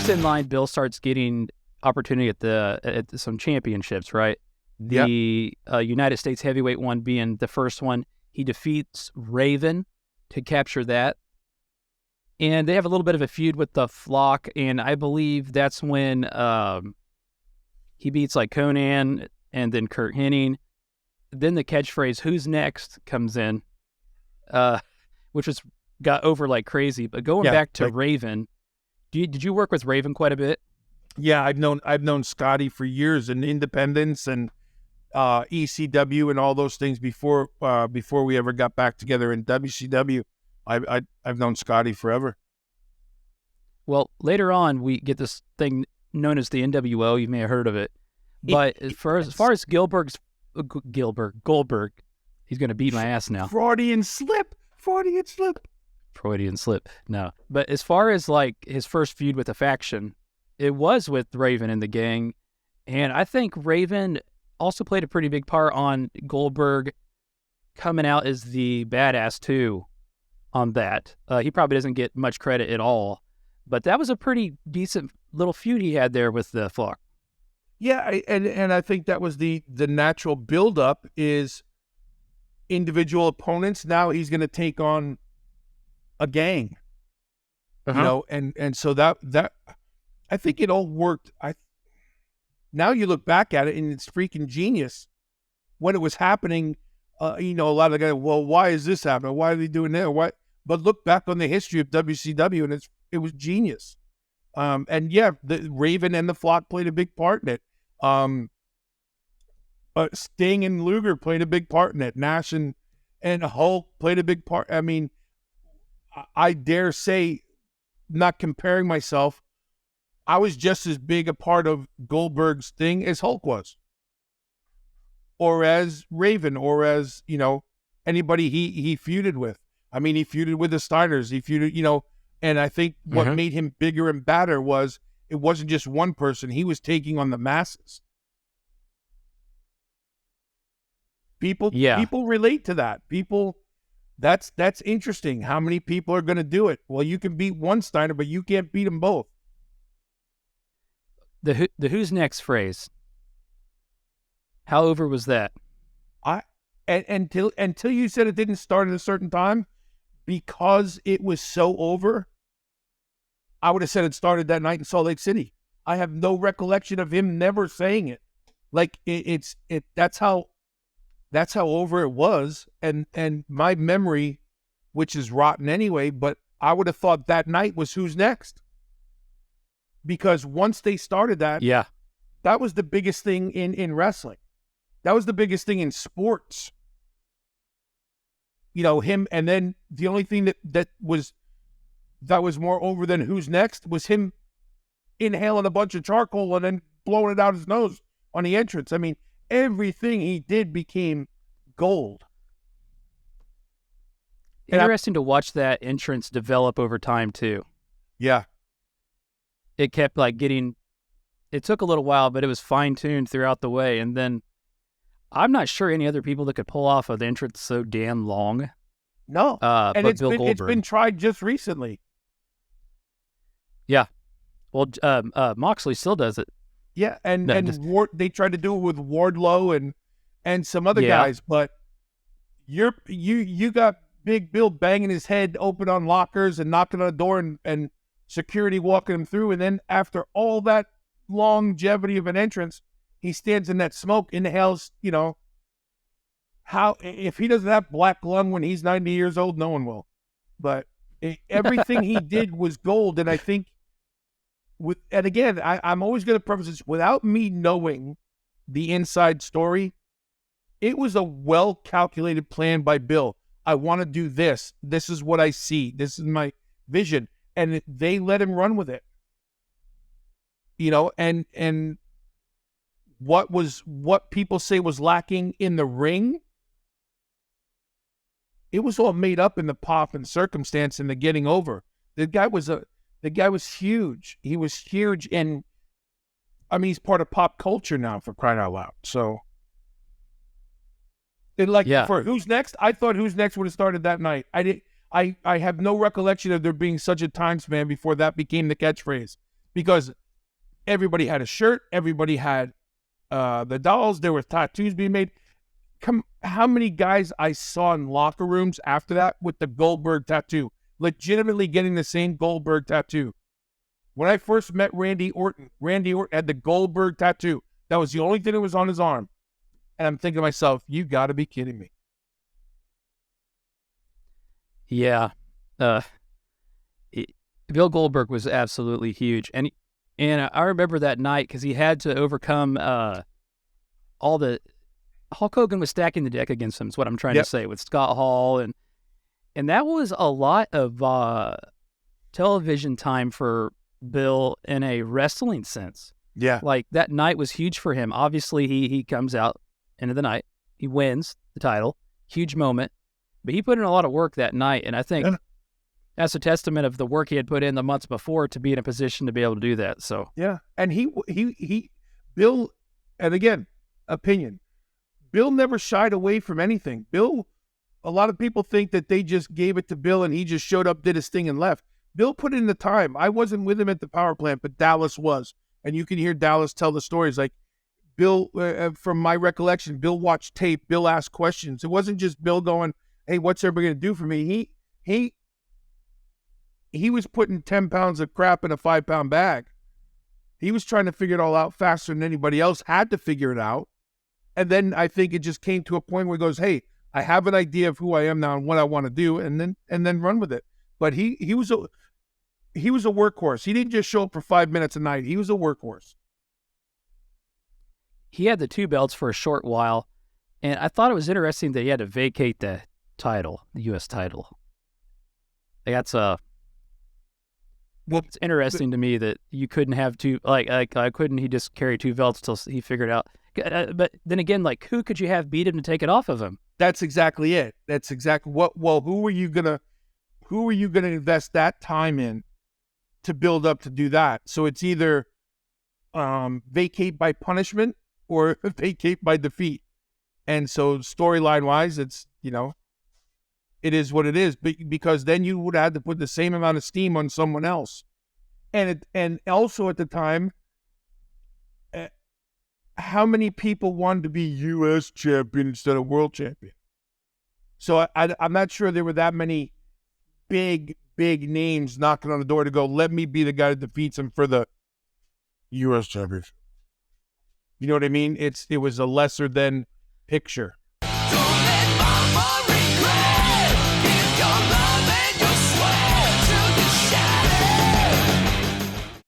next in line, Bill starts getting opportunity at some championships, right? The United States heavyweight one being the first one. He defeats Raven to capture that. And they have a little bit of a feud with the Flock, and I believe that's when he beats like Conan and then Kurt Hennig. Then the catchphrase "Who's next?" comes in, which got over like crazy. But going back to Raven, did you work with Raven quite a bit? Yeah, I've known Scotty for years in Independence and ECW and all those things before we ever got back together in WCW. I've known Scotty forever. Well, later on we get this thing known as the NWO. You may have heard of it, but as far as Goldberg, he's going to beat my ass now. Freudian slip. No, but as far as like his first feud with a faction, it was with Raven and the gang, and I think Raven also played a pretty big part on Goldberg coming out as the badass too on that. He probably doesn't get much credit at all, but that was a pretty decent little feud he had there with the Flock. Yeah, and I think that was the natural build-up is individual opponents. Now he's going to take on a gang, you know, and so that I think it all worked. Now you look back at it and it's freaking genius. When it was happening, you know, a lot of the guys, well, why is this happening? Why are they doing that? Why? But look back on the history of WCW and it was genius. And yeah, the Raven and the Flock played a big part in it. Sting and Luger played a big part in it. Nash and Hulk played a big part. I mean, I dare say, not comparing myself, I was just as big a part of Goldberg's thing as Hulk was. Or as Raven, or as, you know, anybody he feuded with. I mean, he feuded with the Steiners. He feuded, you know, and I think what made him bigger and badder was it wasn't just one person. He was taking on the masses. People relate to that. People, that's interesting. How many people are going to do it? Well, you can beat one Steiner, but you can't beat them both. The who's next phrase. How over was that? Until you said it didn't start at a certain time, because it was so over, I would have said it started that night in Salt Lake City. I have no recollection of him never saying it. Like that's how over it was. And my memory, which is rotten anyway, but I would have thought that night was who's next. Because once they started that, that was the biggest thing in wrestling. That was the biggest thing in sports. You know, him, and then the only thing that was more over than who's next was him inhaling a bunch of charcoal and then blowing it out his nose on the entrance. I mean, everything he did became gold. Interesting to watch that entrance develop over time too. Yeah. It kept like it took a little while, but it was fine-tuned throughout the way. And then I'm not sure any other people that could pull off an entrance so damn long. No. And it's been tried just recently. Yeah. Well, Moxley still does it. Yeah, they tried to do it with Wardlow and some other guys, but you got Big Bill banging his head open on lockers and knocking on the door and security walking him through, and then after all that longevity of an entrance, he stands in that smoke, inhales, you know, how, if he doesn't have black lung when he's 90 years old, no one will. But everything he did was gold, and I think and again, I'm always going to preface this, without me knowing the inside story, it was a well-calculated plan by Bill. I want to do this. This is what I see. This is my vision. And they let him run with it. You know, and what people say was lacking in the ring, it was all made up in the pop and circumstance and the getting over. The guy was huge. He was huge, and I mean, he's part of pop culture now, for crying out loud. So, for Who's Next, I thought Who's Next would have started that night. I have no recollection of there being such a time span before that became the catchphrase. because everybody had a shirt, everybody had the dolls, there were tattoos being made. How many guys I saw in locker rooms after that with the Goldberg tattoo, legitimately getting the same Goldberg tattoo. When I first met Randy Orton had the Goldberg tattoo. That was the only thing that was on his arm. And I'm thinking to myself, you got to be kidding me. Yeah. Bill Goldberg was absolutely huge. And I remember that night because he had to overcome all the... Hulk Hogan was stacking the deck against him, is what I'm trying to say, with Scott Hall. And that was a lot of television time for Bill in a wrestling sense. Yeah. Like, that night was huge for him. Obviously, he comes out into the night. He wins the title. Huge moment. But he put in a lot of work that night, and I think that's a testament of the work he had put in the months before to be in a position to be able to do that. So yeah, and Bill, and again, opinion. Bill never shied away from anything. Bill, a lot of people think that they just gave it to Bill and he just showed up, did his thing, and left. Bill put in the time. I wasn't with him at the power plant, but Dallas was, and you can hear Dallas tell the stories. Like, Bill, from my recollection, Bill watched tape. Bill asked questions. It wasn't just Bill going, "Hey, what's everybody going to do for me?" He was putting 10 pounds of crap in a 5-pound bag. He was trying to figure it all out faster than anybody else had to figure it out. And then I think it just came to a point where he goes, "Hey, I have an idea of who I am now and what I want to do," and then run with it. But he was a workhorse. He didn't just show up for 5 minutes a night. He was a workhorse. He had the 2 belts for a short while, and I thought it was interesting that he had to vacate the title, the U.S. title. That's it's interesting to me that you couldn't have 2, couldn't he just carry 2 belts till he figured out? But then again, like, who could you have beat him to take it off of him? That's exactly it. That's exactly what. Well, who are you gonna invest that time in to build up to do that? So it's either vacate by punishment or vacate by defeat. And so storyline wise, it's, it is what it is, because then you would have to put the same amount of steam on someone else. And also at the time, how many people wanted to be U.S. champion instead of world champion? So I'm not sure there were that many big names knocking on the door to go, let me be the guy that defeats him for the U.S. championship. You know what I mean? It was a lesser than picture.